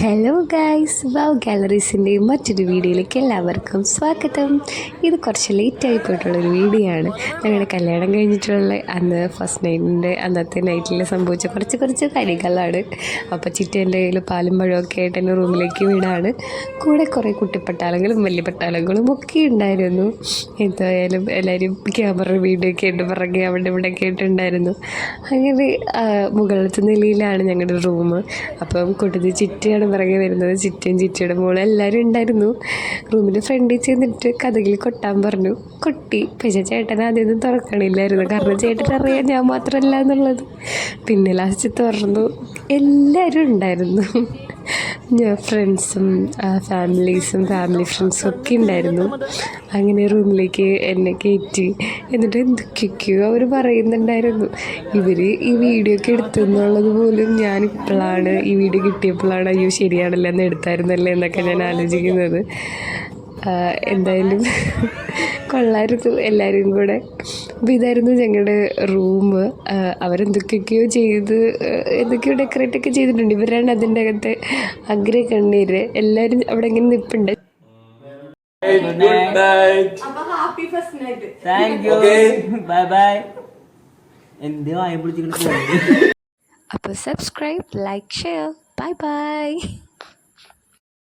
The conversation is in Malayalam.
ഹലോ ഗായ്സ്, വാവ് ഗാലറീസിൻ്റെ മറ്റൊരു വീഡിയോയിലേക്ക് എല്ലാവർക്കും സ്വാഗതം. ഇത് കുറച്ച് ലേറ്റായി പോയിട്ടുള്ളൊരു വീഡിയോ ആണ്. ഞങ്ങളുടെ കല്യാണം കഴിഞ്ഞിട്ടുള്ള അന്ന് ഫസ്റ്റ് നൈറ്റിൻ്റെ അന്നത്തെ നൈറ്റിൽ സംഭവിച്ച കുറച്ച് കാര്യങ്ങളാണ്. അപ്പോൾ ചിറ്റേൻ്റെ കയ്യിൽ പാലും പഴമൊക്കെ ആയിട്ട് എൻ്റെ റൂമിലേക്ക് വീടാണ്. കൂടെ കുറേ കുട്ടിപ്പട്ടാളങ്ങളും വലിയ പട്ടാളങ്ങളും ഒക്കെ ഉണ്ടായിരുന്നു. എന്തായാലും എല്ലാവരും ക്യാമറ വീഡിയോ ഒക്കെ ആയിട്ട് പിറകെ അവിടെ ഇവിടെ ഒക്കെ ആയിട്ടുണ്ടായിരുന്നു. അങ്ങനെ മുകളിലത്തെ നിലയിലാണ് ഞങ്ങളുടെ റൂം. അപ്പം കൂട്ടത്തിൽ ചിറ്റയാണ് പിറകെ വരുന്നത്. ചിറ്റയും ചിറ്റയുടെ മോളും എല്ലാവരും ഉണ്ടായിരുന്നു. റൂമിൻ്റെ ഫ്രണ്ടിൽ ചെന്നിട്ട് കഥകിൽ കൊട്ടാൻ പറഞ്ഞു. കൊട്ടി. പക്ഷേ ചേട്ടൻ ആദ്യമൊന്നും തുറക്കണില്ലായിരുന്നു, കാരണം ചേട്ടൻ അറിയാം ഞാൻ മാത്രമല്ല എന്നുള്ളത്. പിന്നെ ലാസ്റ്റ് തുറന്നു. എല്ലാവരും ഉണ്ടായിരുന്നു. ഞാൻ ഫ്രണ്ട്സും ഫാമിലി ഫ്രണ്ട്സും ഒക്കെ ഉണ്ടായിരുന്നു. അങ്ങനെ റൂമിലേക്ക് എന്നെ കയറ്റി. എന്നിട്ട് എന്തൊക്കെയൊക്കെയോ അവർ പറയുന്നുണ്ടായിരുന്നു. ഇവർ ഈ വീഡിയോ ഒക്കെ എടുത്തെന്നുള്ളത് പോലും ഞാനിപ്പോഴാണ്, ഈ വീഡിയോ കിട്ടിയപ്പോഴാണ് അയ്യോ ശരിയാണല്ലോ എന്ന് എടുത്തായിരുന്നല്ലേ എന്നൊക്കെ ഞാൻ ആലോചിക്കുന്നത്. എന്തായാലും കൊള്ളായിരുന്നു എല്ലാവരും കൂടെ. അപ്പോൾ ഇതായിരുന്നു ഞങ്ങളുടെ റൂം. അവരെന്തൊക്കെയൊക്കെയോ ചെയ്ത് എന്തൊക്കെയോ ഡെക്കറേറ്റൊക്കെ ചെയ്തിട്ടുണ്ട്. ഇവരാണ് അതിൻ്റെ അകത്തെ അഗ്രേ കണ്ണീര്. എല്ലാവരും അവിടെ ഇങ്ങനെ നിൽപ്പുണ്ട്. അപ്പോൾ subscribe, like, share, bye bye.